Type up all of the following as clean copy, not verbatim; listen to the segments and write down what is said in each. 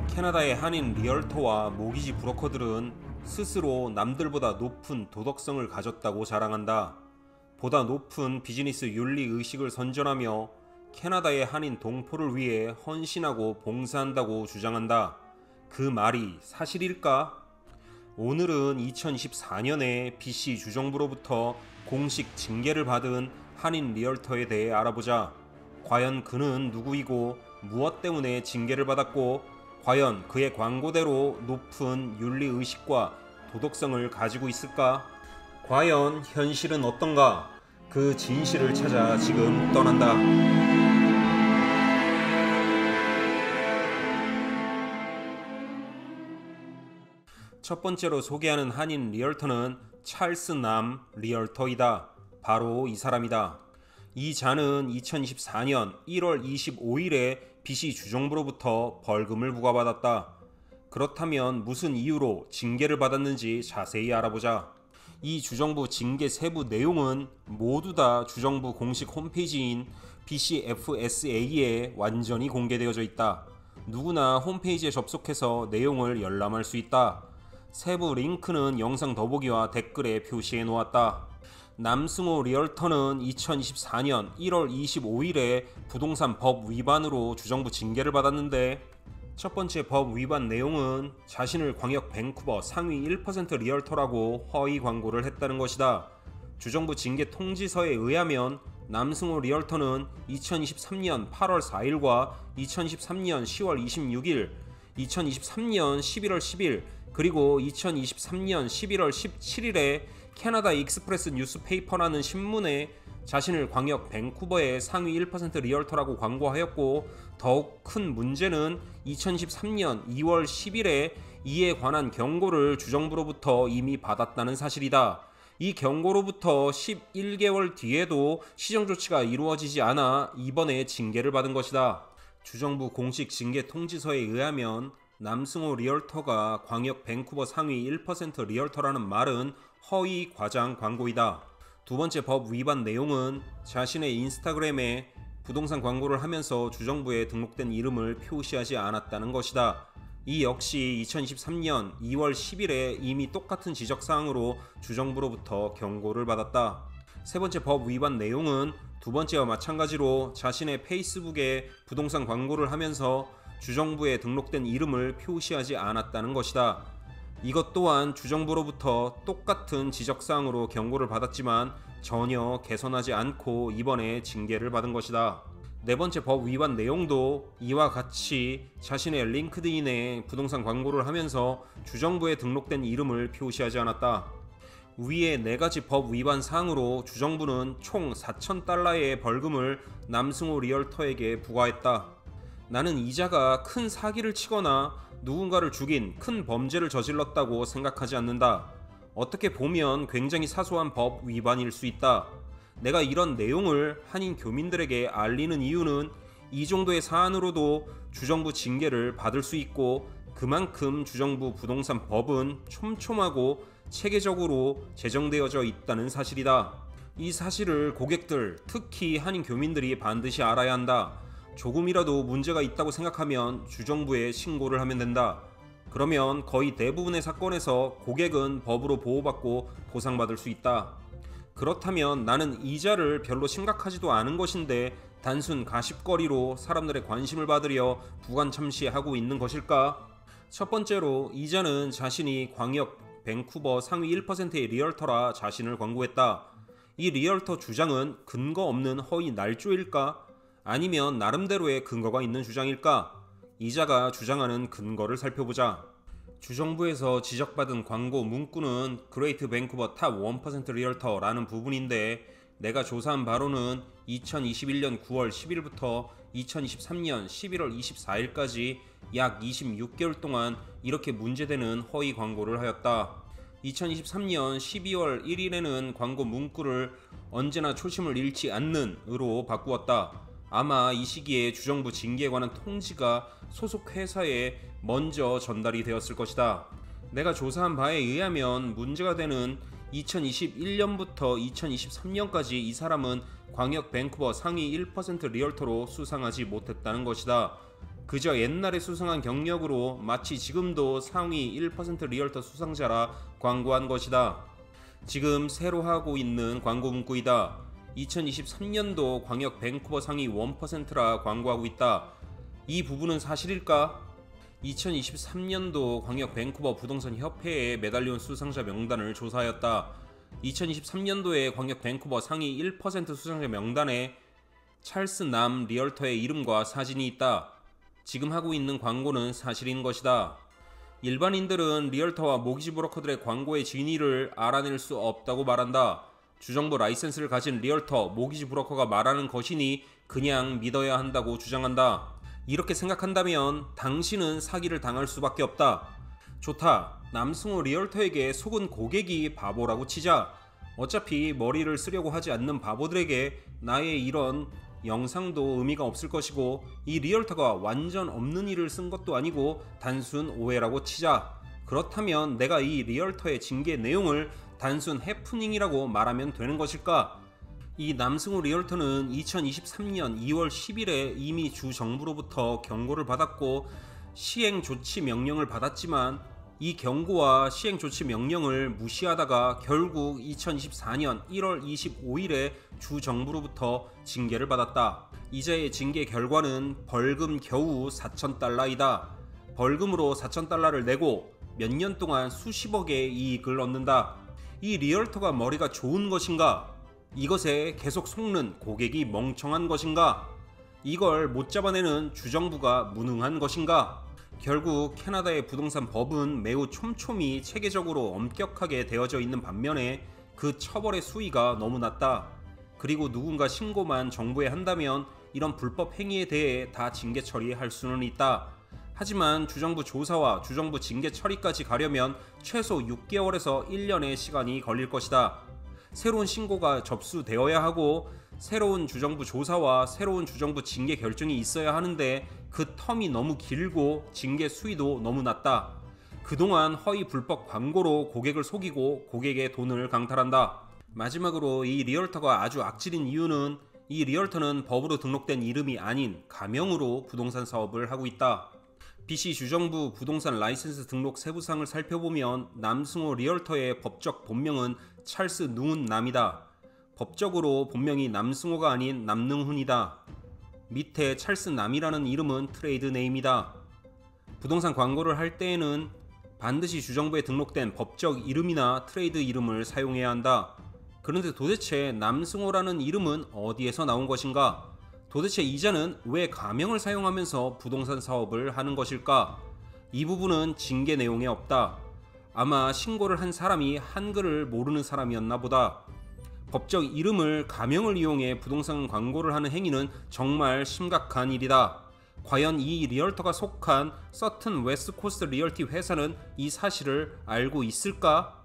캐나다의 한인 리얼터와 모기지 브로커들은 스스로 남들보다 높은 도덕성을 가졌다고 자랑한다. 보다 높은 비즈니스 윤리 의식을 선전하며 캐나다의 한인 동포를 위해 헌신하고 봉사한다고 주장한다. 그 말이 사실일까? 오늘은 2024년에 BC 주정부로부터 공식 징계를 받은 한인 리얼터에 대해 알아보자. 과연 그는 누구이고 무엇 때문에 징계를 받았고 과연 그의 광고대로 높은 윤리의식과 도덕성을 가지고 있을까? 과연 현실은 어떤가? 그 진실을 찾아 지금 떠난다. 첫 번째로 소개하는 한인 리얼터는 찰스 남 리얼터이다. 바로 이 사람이다. 이 자는 2024년 1월 25일에 BC 주정부로부터 벌금을 부과받았다. 그렇다면 무슨 이유로 징계를 받았는지 자세히 알아보자. 이 주정부 징계 세부 내용은 모두 다 주정부 공식 홈페이지인 BCFSA에 완전히 공개되어져 있다. 누구나 홈페이지에 접속해서 내용을 열람할 수 있다. 세부 링크는 영상 더보기와 댓글에 표시해 놓았다. 남승호 리얼터는 2024년 1월 25일에 부동산 법 위반으로 주정부 징계를 받았는데, 첫 번째 법 위반 내용은 자신을 광역 밴쿠버 상위 1% 리얼터라고 허위 광고를 했다는 것이다. 주정부 징계 통지서에 의하면 남승호 리얼터는 2023년 8월 4일과 2023년 10월 26일, 2023년 11월 10일, 그리고 2023년 11월 17일에 캐나다 익스프레스 뉴스페이퍼라는 신문에 자신을 광역 밴쿠버의 상위 1% 리얼터라고 광고하였고, 더욱 큰 문제는 2013년 2월 10일에 이에 관한 경고를 주정부로부터 이미 받았다는 사실이다. 이 경고로부터 11개월 뒤에도 시정조치가 이루어지지 않아 이번에 징계를 받은 것이다. 주정부 공식 징계 통지서에 의하면 남승호 리얼터가 광역 밴쿠버 상위 1% 리얼터라는 말은 허위 과장 광고이다. 두 번째 법 위반 내용은 자신의 인스타그램에 부동산 광고를 하면서 주정부에 등록된 이름을 표시하지 않았다는 것이다. 이 역시 2023년 2월 10일에 이미 똑같은 지적사항으로 주정부로부터 경고를 받았다. 세 번째 법 위반 내용은 두 번째와 마찬가지로 자신의 페이스북에 부동산 광고를 하면서 주정부에 등록된 이름을 표시하지 않았다는 것이다. 이것 또한 주정부로부터 똑같은 지적사항으로 경고를 받았지만 전혀 개선하지 않고 이번에 징계를 받은 것이다. 네 번째 법 위반 내용도 이와 같이 자신의 링크드인에 부동산 광고를 하면서 주정부에 등록된 이름을 표시하지 않았다. 위의 네 가지 법 위반 사항으로 주정부는 총 4,000달러의 벌금을 남승호 리얼터에게 부과했다. 나는 이자가 큰 사기를 치거나 누군가를 죽인 큰 범죄를 저질렀다고 생각하지 않는다. 어떻게 보면 굉장히 사소한 법 위반일 수 있다. 내가 이런 내용을 한인 교민들에게 알리는 이유는 이 정도의 사안으로도 주정부 징계를 받을 수 있고, 그만큼 주정부 부동산 법은 촘촘하고 체계적으로 제정되어져 있다는 사실이다. 이 사실을 고객들, 특히 한인 교민들이 반드시 알아야 한다. 조금이라도 문제가 있다고 생각하면 주정부에 신고를 하면 된다. 그러면 거의 대부분의 사건에서 고객은 법으로 보호받고 보상받을 수 있다. 그렇다면 나는 이자를 별로 심각하지도 않은 것인데 단순 가십거리로 사람들의 관심을 받으려 부관 참시하고 있는 것일까? 첫 번째로, 이자는 자신이 광역 밴쿠버 상위 1%의 리얼터라 자신을 광고했다. 이 리얼터 주장은 근거 없는 허위 날조일까? 아니면 나름대로의 근거가 있는 주장일까? 이자가 주장하는 근거를 살펴보자. 주정부에서 지적받은 광고 문구는 그레이트 밴쿠버 탑 1% 리얼터라는 부분인데, 내가 조사한 바로는 2021년 9월 10일부터 2023년 11월 24일까지 약 26개월 동안 이렇게 문제되는 허위 광고를 하였다. 2023년 12월 1일에는 광고 문구를 언제나 초심을 잃지 않는으로 바꾸었다. 아마 이 시기에 주정부 징계에 관한 통지가 소속 회사에 먼저 전달이 되었을 것이다. 내가 조사한 바에 의하면 문제가 되는 2021년부터 2023년까지 이 사람은 광역 밴쿠버 상위 1% 리얼터로 수상하지 못했다는 것이다. 그저 옛날에 수상한 경력으로 마치 지금도 상위 1% 리얼터 수상자라 광고한 것이다. 지금 새로 하고 있는 광고 문구이다. 2023년도 광역 밴쿠버 상위 1%라 광고하고 있다. 이 부분은 사실일까? 2023년도 광역 밴쿠버 부동산 협회에 메달리온 수상자 명단을 조사하였다. 2023년도에 광역 밴쿠버 상위 1% 수상자 명단에 찰스 남 리얼터의 이름과 사진이 있다. 지금 하고 있는 광고는 사실인 것이다. 일반인들은 리얼터와 모기지 브로커들의 광고의 진위를 알아낼 수 없다고 말한다. 주정부 라이센스를 가진 리얼터, 모기지 브로커가 말하는 것이니 그냥 믿어야 한다고 주장한다. 이렇게 생각한다면 당신은 사기를 당할 수밖에 없다. 좋다. 남승호 리얼터에게 속은 고객이 바보라고 치자. 어차피 머리를 쓰려고 하지 않는 바보들에게 나의 이런 영상도 의미가 없을 것이고 이 리얼터가 완전 없는 일을 쓴 것도 아니고 단순 오해라고 치자. 그렇다면 내가 이 리얼터의 징계 내용을 단순 해프닝이라고 말하면 되는 것일까? 이 남승호 리얼터는 2023년 2월 10일에 이미 주 정부로부터 경고를 받았고 시행조치 명령을 받았지만 이 경고와 시행조치 명령을 무시하다가 결국 2024년 1월 25일에 주 정부로부터 징계를 받았다. 이자의 징계 결과는 벌금 겨우 4,000달러이다. 벌금으로 4,000달러를 내고 몇 년 동안 수십억의 이익을 얻는다. 이 리얼터가 머리가 좋은 것인가? 이것에 계속 속는 고객이 멍청한 것인가? 이걸 못 잡아내는 주정부가 무능한 것인가? 결국 캐나다의 부동산 법은 매우 촘촘히 체계적으로 엄격하게 되어져 있는 반면에 그 처벌의 수위가 너무 낮다. 그리고 누군가 신고만 정부에 한다면 이런 불법 행위에 대해 다 징계 처리할 수는 있다. 하지만 주정부 조사와 주정부 징계 처리까지 가려면 최소 6개월에서 1년의 시간이 걸릴 것이다. 새로운 신고가 접수되어야 하고 새로운 주정부 조사와 새로운 주정부 징계 결정이 있어야 하는데 그 텀이 너무 길고 징계 수위도 너무 낮다. 그동안 허위 불법 광고로 고객을 속이고 고객의 돈을 강탈한다. 마지막으로 이 리얼터가 아주 악질인 이유는 이 리얼터는 법으로 등록된 이름이 아닌 가명으로 부동산 사업을 하고 있다. BC 주정부 부동산 라이센스 등록 세부사항을 살펴보면 남승호 리얼터의 법적 본명은 찰스 누운 남이다. 법적으로 본명이 남승호가 아닌 남능훈이다. 밑에 찰스 남이라는 이름은 트레이드 네임이다. 부동산 광고를 할 때에는 반드시 주정부에 등록된 법적 이름이나 트레이드 이름을 사용해야 한다. 그런데 도대체 남승호라는 이름은 어디에서 나온 것인가? 도대체 이자는 왜 가명을 사용하면서 부동산 사업을 하는 것일까? 이 부분은 징계 내용에 없다. 아마 신고를 한 사람이 한글을 모르는 사람이었나 보다. 법적 이름을 가명을 이용해 부동산 광고를 하는 행위는 정말 심각한 일이다. 과연 이 리얼터가 속한 서튼 웨스트코스트 리얼티 회사는 이 사실을 알고 있을까?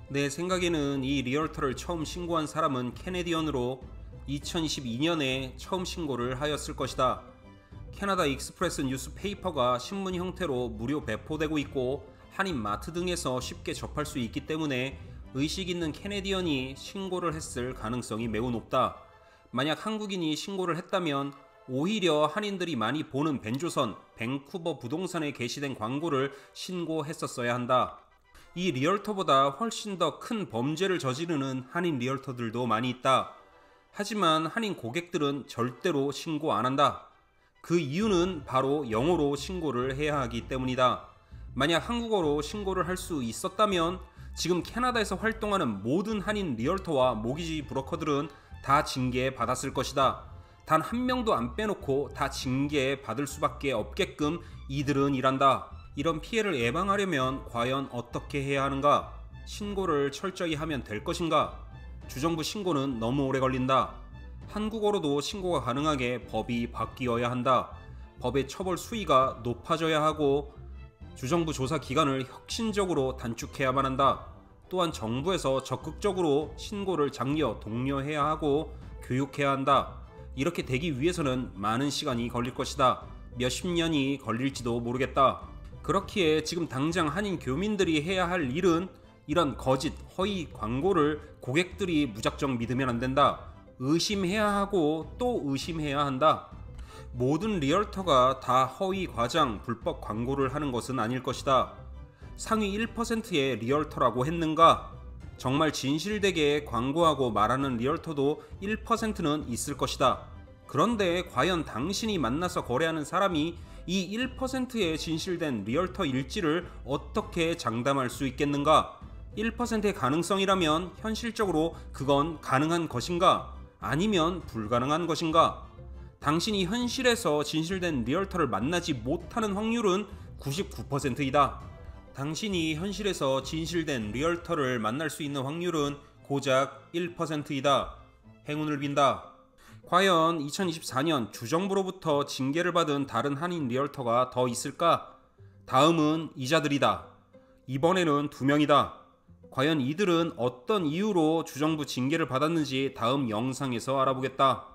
내 생각에는 이 리얼터를 처음 신고한 사람은 캐네디언으로 2022년에 처음 신고를 하였을 것이다. 캐나다 익스프레스 뉴스페이퍼가 신문 형태로 무료 배포되고 있고 한인마트 등에서 쉽게 접할 수 있기 때문에 의식 있는 캐네디언이 신고를 했을 가능성이 매우 높다. 만약 한국인이 신고를 했다면 오히려 한인들이 많이 보는 벤조선, 밴쿠버 부동산에 게시된 광고를 신고했었어야 한다. 이 리얼터보다 훨씬 더 큰 범죄를 저지르는 한인 리얼터들도 많이 있다. 하지만 한인 고객들은 절대로 신고 안 한다. 그 이유는 바로 영어로 신고를 해야 하기 때문이다. 만약 한국어로 신고를 할 수 있었다면 지금 캐나다에서 활동하는 모든 한인 리얼터와 모기지 브로커들은 다 징계 받았을 것이다. 단 한 명도 안 빼놓고 다 징계 받을 수밖에 없게끔 이들은 일한다. 이런 피해를 예방하려면 과연 어떻게 해야 하는가? 신고를 철저히 하면 될 것인가? 주정부 신고는 너무 오래 걸린다. 한국어로도 신고가 가능하게 법이 바뀌어야 한다. 법의 처벌 수위가 높아져야 하고 주정부 조사 기간을 혁신적으로 단축해야만 한다. 또한 정부에서 적극적으로 신고를 장려, 독려해야 하고 교육해야 한다. 이렇게 되기 위해서는 많은 시간이 걸릴 것이다. 몇십 년이 걸릴지도 모르겠다. 그렇기에 지금 당장 한인 교민들이 해야 할 일은 이런 거짓, 허위 광고를 고객들이 무작정 믿으면 안 된다. 의심해야 하고 또 의심해야 한다. 모든 리얼터가 다 허위, 과장, 불법 광고를 하는 것은 아닐 것이다. 상위 1%의 리얼터라고 했는가? 정말 진실되게 광고하고 말하는 리얼터도 1%는 있을 것이다. 그런데 과연 당신이 만나서 거래하는 사람이 이 1%의 진실된 리얼터일지를 어떻게 장담할 수 있겠는가? 1%의 가능성이라면 현실적으로 그건 가능한 것인가? 아니면 불가능한 것인가? 당신이 현실에서 진실된 리얼터를 만나지 못하는 확률은 99%이다. 당신이 현실에서 진실된 리얼터를 만날 수 있는 확률은 고작 1%이다. 행운을 빈다. 과연 2024년 주정부로부터 징계를 받은 다른 한인 리얼터가 더 있을까? 다음은 이자들이다. 이번에는 2명이다. 과연 이들은 어떤 이유로 주정부 징계를 받았는지 다음 영상에서 알아보겠다.